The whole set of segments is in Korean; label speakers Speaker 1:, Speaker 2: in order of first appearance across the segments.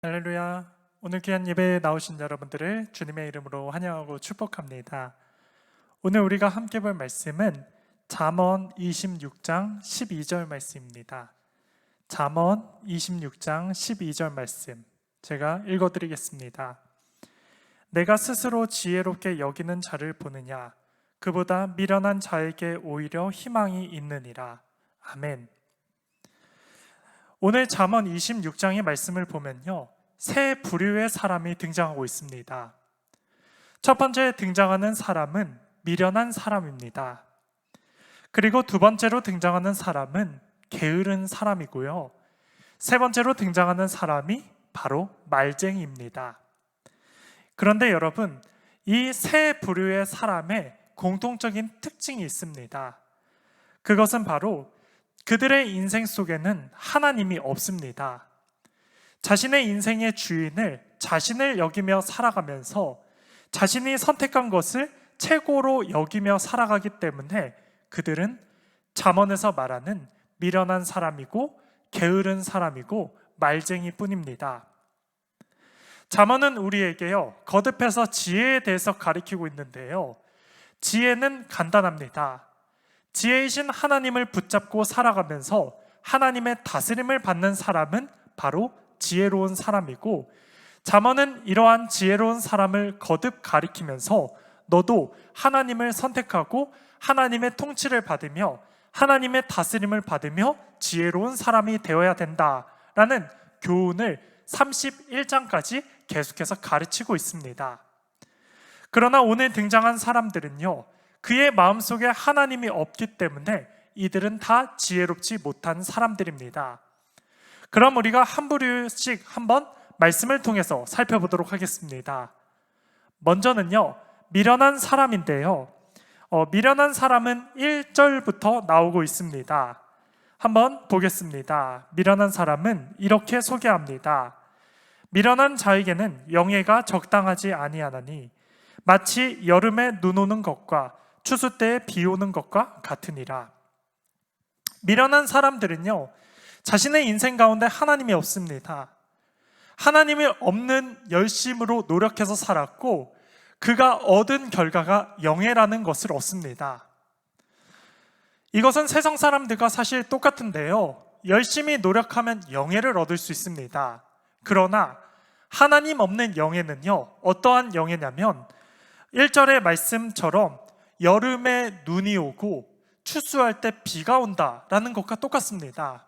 Speaker 1: 할렐루야. 오늘 귀한 예배에 나오신 여러분들을 주님의 이름으로 환영하고 축복합니다. 오늘 우리가 함께 볼 말씀은 잠언 26장 12절 말씀입니다. 잠언 26장 12절 말씀 제가 읽어드리겠습니다. 내가 스스로 지혜롭게 여기는 자를 보느냐, 그보다 미련한 자에게 오히려 희망이 있느니라. 아멘. 오늘 잠언 26장의 말씀을 보면요, 세 부류의 사람이 등장하고 있습니다. 첫 번째 등장하는 사람은 미련한 사람입니다. 그리고 두 번째로 등장하는 사람은 게으른 사람이고요, 세 번째로 등장하는 사람이 바로 말쟁이입니다. 그런데 여러분, 이 세 부류의 사람의 공통적인 특징이 있습니다. 그것은 바로 그들의 인생 속에는 하나님이 없습니다. 자신의 인생의 주인을 자신을 여기며 살아가면서 자신이 선택한 것을 최고로 여기며 살아가기 때문에 그들은 잠언에서 말하는 미련한 사람이고 게으른 사람이고 말쟁이 뿐입니다. 잠언은 우리에게요, 거듭해서 지혜에 대해서 가리키고 있는데요, 지혜는 간단합니다. 지혜이신 하나님을 붙잡고 살아가면서 하나님의 다스림을 받는 사람은 바로 지혜로운 사람이고, 잠언은 이러한 지혜로운 사람을 거듭 가리키면서 너도 하나님을 선택하고 하나님의 통치를 받으며 하나님의 다스림을 받으며 지혜로운 사람이 되어야 된다라는 교훈을 31장까지 계속해서 가르치고 있습니다. 그러나 오늘 등장한 사람들은요, 그의 마음속에 하나님이 없기 때문에 이들은 다 지혜롭지 못한 사람들입니다. 그럼 우리가 한 부류씩 한번 말씀을 통해서 살펴보도록 하겠습니다. 먼저는요, 미련한 사람인데요, 미련한 사람은 1절부터 나오고 있습니다. 한번 보겠습니다. 미련한 사람은 이렇게 소개합니다. 미련한 자에게는 영예가 적당하지 아니하나니 마치 여름에 눈 오는 것과 추수 때에 비 오는 것과 같으니라. 미련한 사람들은요, 자신의 인생 가운데 하나님이 없습니다. 하나님이 없는 열심으로 노력해서 살았고 그가 얻은 결과가 영예라는 것을 얻습니다. 이것은 세상 사람들과 사실 똑같은데요, 열심히 노력하면 영예를 얻을 수 있습니다. 그러나 하나님 없는 영예는요, 어떠한 영예냐면 1절의 말씀처럼 여름에 눈이 오고 추수할 때 비가 온다라는 것과 똑같습니다.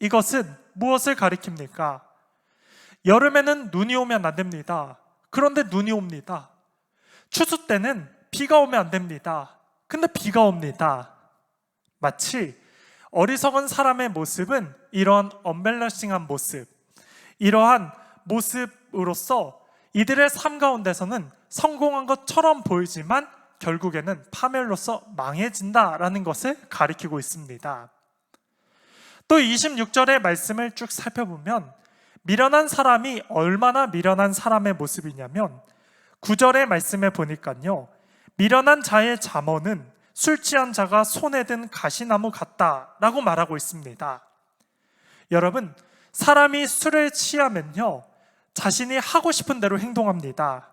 Speaker 1: 이것은 무엇을 가리킵니까? 여름에는 눈이 오면 안 됩니다. 그런데 눈이 옵니다. 추수 때는 비가 오면 안 됩니다. 근데 비가 옵니다. 마치 어리석은 사람의 모습은 이러한 언밸런싱한 모습, 이러한 모습으로서 이들의 삶 가운데서는 성공한 것처럼 보이지만 결국에는 파멸로서 망해진다라는 것을 가리키고 있습니다. 또 26절의 말씀을 쭉 살펴보면 미련한 사람이 얼마나 미련한 사람의 모습이냐면 9절의 말씀에 보니까요, 미련한 자의 잠언은 술 취한 자가 손에 든 가시나무 같다라고 말하고 있습니다. 여러분, 사람이 술을 취하면요, 자신이 하고 싶은 대로 행동합니다.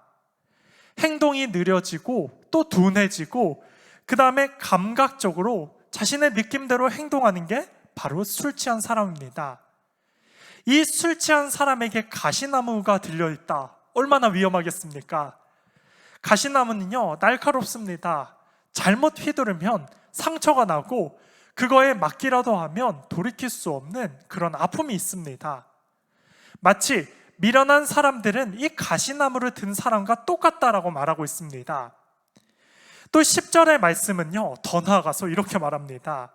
Speaker 1: 행동이 느려지고 또 둔해지고 그 다음에 감각적으로 자신의 느낌대로 행동하는 게 바로 술 취한 사람입니다. 이 술 취한 사람에게 가시나무가 들려있다. 얼마나 위험하겠습니까? 가시나무는요, 날카롭습니다. 잘못 휘두르면 상처가 나고 그거에 맞기라도 하면 돌이킬 수 없는 그런 아픔이 있습니다. 마치 미련한 사람들은 이 가시나무를 든 사람과 똑같다라고 말하고 있습니다. 또 10절의 말씀은요, 더 나아가서 이렇게 말합니다.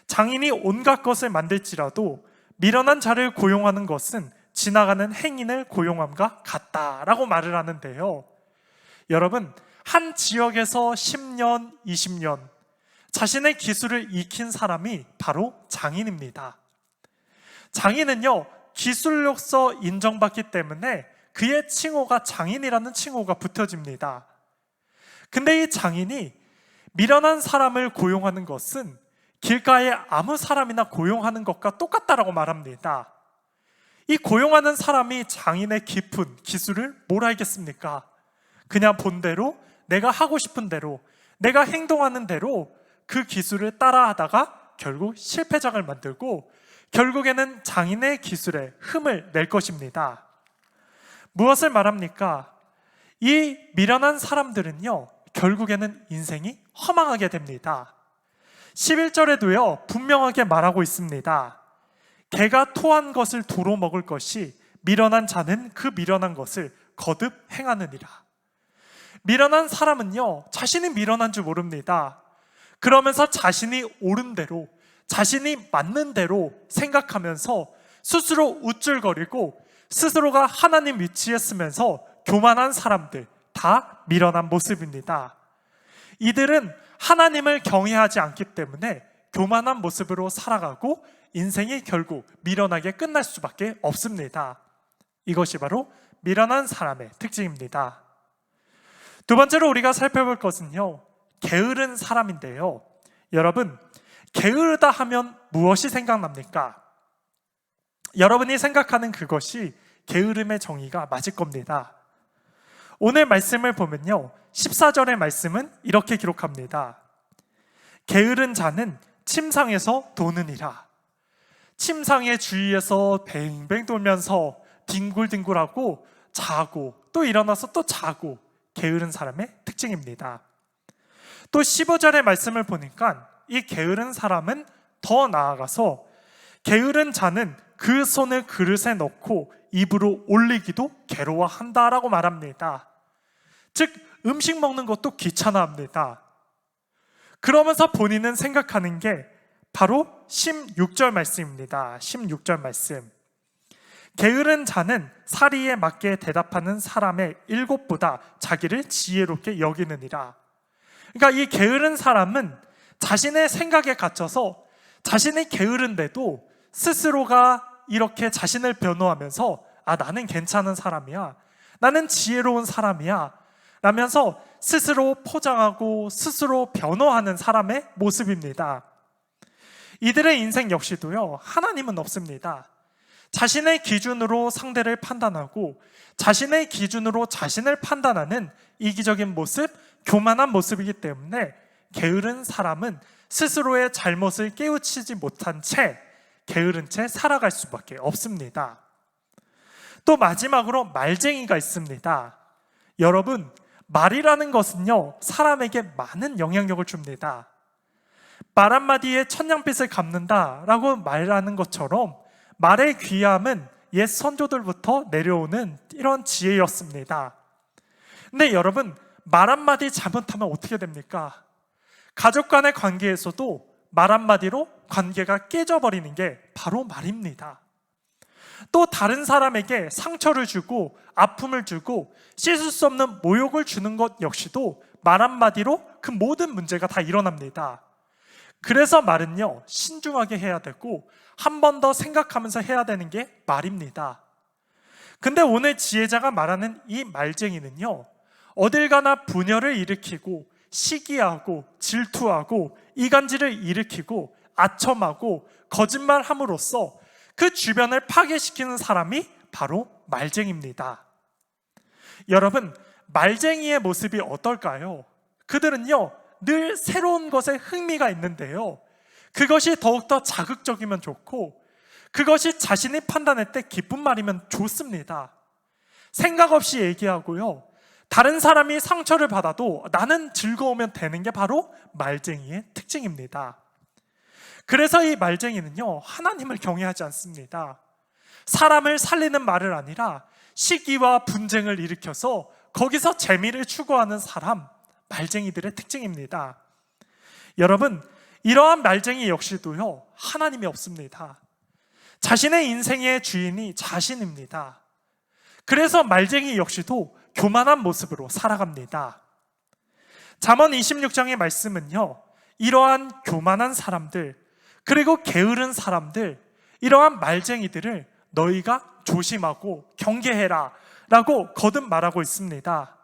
Speaker 1: 장인이 온갖 것을 만들지라도 미련한 자를 고용하는 것은 지나가는 행인을 고용함과 같다라고 말을 하는데요, 여러분, 한 지역에서 10년, 20년 자신의 기술을 익힌 사람이 바로 장인입니다. 장인은요, 기술로서 인정받기 때문에 그의 칭호가 장인이라는 칭호가 붙여집니다. 근데 이 장인이 미련한 사람을 고용하는 것은 길가에 아무 사람이나 고용하는 것과 똑같다라고 말합니다. 이 고용하는 사람이 장인의 깊은 기술을 뭘 알겠습니까? 그냥 본대로, 내가 하고 싶은 대로, 내가 행동하는 대로 그 기술을 따라하다가 결국 실패작을 만들고 결국에는 장인의 기술에 흠을 낼 것입니다. 무엇을 말합니까? 이 미련한 사람들은요, 결국에는 인생이 허망하게 됩니다. 11절에도요, 분명하게 말하고 있습니다. 개가 토한 것을 도로 먹을 것이 미련한 자는 그 미련한 것을 거듭 행하느니라. 미련한 사람은요, 자신이 미련한 줄 모릅니다. 그러면서 자신이 옳은 대로, 자신이 맞는 대로 생각하면서 스스로 우쭐거리고 스스로가 하나님 위치에 쓰면서 교만한 사람들, 다 미련한 모습입니다. 이들은 하나님을 경외하지 않기 때문에 교만한 모습으로 살아가고 인생이 결국 미련하게 끝날 수밖에 없습니다. 이것이 바로 미련한 사람의 특징입니다. 두 번째로 우리가 살펴볼 것은요, 게으른 사람인데요. 여러분, 게으르다 하면 무엇이 생각납니까? 여러분이 생각하는 그것이 게으름의 정의가 맞을 겁니다. 오늘 말씀을 보면요, 14절의 말씀은 이렇게 기록합니다. 게으른 자는 침상에서 도느니라. 침상의 주위에서 뱅뱅 돌면서 뒹굴뒹굴하고 자고 또 일어나서 또 자고, 게으른 사람의 특징입니다. 또 15절의 말씀을 보니까 이 게으른 사람은 더 나아가서 게으른 자는 그 손을 그릇에 넣고 입으로 올리기도 괴로워한다라고 말합니다. 즉 음식 먹는 것도 귀찮아합니다. 그러면서 본인은 생각하는 게 바로 16절 말씀입니다. 16절 말씀. 게으른 자는 사리에 맞게 대답하는 사람의 일곱보다 자기를 지혜롭게 여기느니라. 그러니까 이 게으른 사람은 자신의 생각에 갇혀서 자신이 게으른데도 스스로가 이렇게 자신을 변호하면서 나는 괜찮은 사람이야, 나는 지혜로운 사람이야 라면서 스스로 포장하고 스스로 변호하는 사람의 모습입니다. 이들의 인생 역시도요, 하나님은 없습니다. 자신의 기준으로 상대를 판단하고 자신의 기준으로 자신을 판단하는 이기적인 모습, 교만한 모습이기 때문에 게으른 사람은 스스로의 잘못을 깨우치지 못한 채 게으른 채 살아갈 수밖에 없습니다. 또 마지막으로 말쟁이가 있습니다. 여러분, 말이라는 것은요, 사람에게 많은 영향력을 줍니다. 말 한마디에 천냥빚을 갚는다라고 말하는 것처럼 말의 귀함은 옛 선조들부터 내려오는 이런 지혜였습니다. 근데 여러분, 말 한마디 잘못하면 어떻게 됩니까? 가족 간의 관계에서도 말 한마디로 관계가 깨져버리는 게 바로 말입니다. 또 다른 사람에게 상처를 주고 아픔을 주고 씻을 수 없는 모욕을 주는 것 역시도 말 한마디로 그 모든 문제가 다 일어납니다. 그래서 말은요, 신중하게 해야 되고 한 번 더 생각하면서 해야 되는 게 말입니다. 근데 오늘 지혜자가 말하는 이 말쟁이는요, 어딜 가나 분열을 일으키고 시기하고 질투하고 이간질을 일으키고 아첨하고 거짓말함으로써 그 주변을 파괴시키는 사람이 바로 말쟁이입니다. 여러분, 말쟁이의 모습이 어떨까요? 그들은요, 늘 새로운 것에 흥미가 있는데요, 그것이 더욱더 자극적이면 좋고 그것이 자신이 판단할 때 기쁜 말이면 좋습니다. 생각 없이 얘기하고요, 다른 사람이 상처를 받아도 나는 즐거우면 되는 게 바로 말쟁이의 특징입니다. 그래서 이 말쟁이는요, 하나님을 경외하지 않습니다. 사람을 살리는 말을 아니라 시기와 분쟁을 일으켜서 거기서 재미를 추구하는 사람, 말쟁이들의 특징입니다. 여러분, 이러한 말쟁이 역시도요, 하나님이 없습니다. 자신의 인생의 주인이 자신입니다. 그래서 말쟁이 역시도 교만한 모습으로 살아갑니다. 잠언 26장의 말씀은요, 이러한 교만한 사람들, 그리고 게으른 사람들, 이러한 말쟁이들을 너희가 조심하고 경계해라 라고 거듭 말하고 있습니다.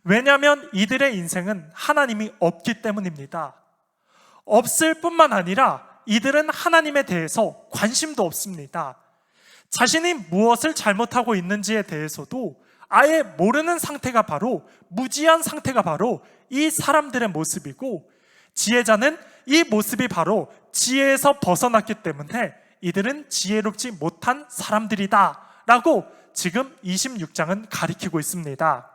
Speaker 1: 왜냐하면 이들의 인생은 하나님이 없기 때문입니다. 없을 뿐만 아니라 이들은 하나님에 대해서 관심도 없습니다. 자신이 무엇을 잘못하고 있는지에 대해서도 아예 모르는 상태가 바로, 무지한 상태가 바로 이 사람들의 모습이고, 지혜자는 이 모습이 바로 지혜에서 벗어났기 때문에 이들은 지혜롭지 못한 사람들이다 라고 지금 26장은 가리키고 있습니다.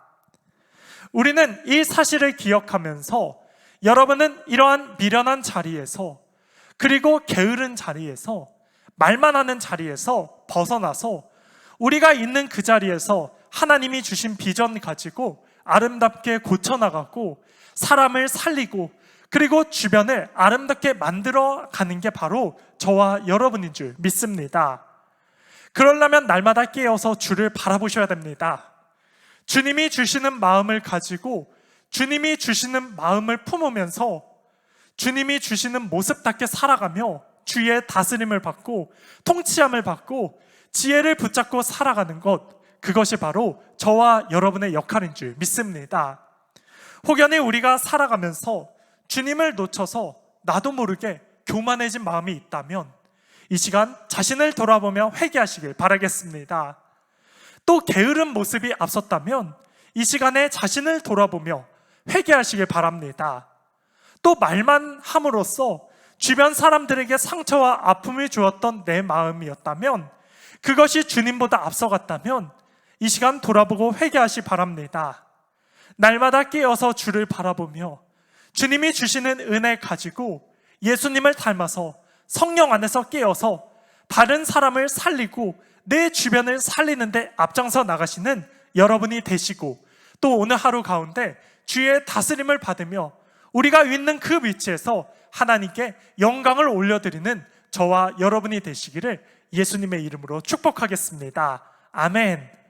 Speaker 1: 우리는 이 사실을 기억하면서 여러분은 이러한 미련한 자리에서, 그리고 게으른 자리에서, 말만 하는 자리에서 벗어나서 우리가 있는 그 자리에서 하나님이 주신 비전 가지고 아름답게 고쳐나가고 사람을 살리고 그리고 주변을 아름답게 만들어 가는 게 바로 저와 여러분인 줄 믿습니다. 그러려면 날마다 깨어서 주를 바라보셔야 됩니다. 주님이 주시는 마음을 가지고, 주님이 주시는 마음을 품으면서 주님이 주시는 모습답게 살아가며 주의 다스림을 받고 통치함을 받고 지혜를 붙잡고 살아가는 것, 그것이 바로 저와 여러분의 역할인 줄 믿습니다. 혹여나 우리가 살아가면서 주님을 놓쳐서 나도 모르게 교만해진 마음이 있다면 이 시간 자신을 돌아보며 회개하시길 바라겠습니다. 또 게으른 모습이 앞섰다면 이 시간에 자신을 돌아보며 회개하시길 바랍니다. 또 말만 함으로써 주변 사람들에게 상처와 아픔을 주었던 내 마음이었다면, 그것이 주님보다 앞서갔다면 이 시간 돌아보고 회개하시 바랍니다. 날마다 깨어서 주를 바라보며 주님이 주시는 은혜 가지고 예수님을 닮아서 성령 안에서 깨어서 다른 사람을 살리고 내 주변을 살리는데 앞장서 나가시는 여러분이 되시고, 또 오늘 하루 가운데 주의 다스림을 받으며 우리가 있는 그 위치에서 하나님께 영광을 올려드리는 저와 여러분이 되시기를 예수님의 이름으로 축복하겠습니다. 아멘.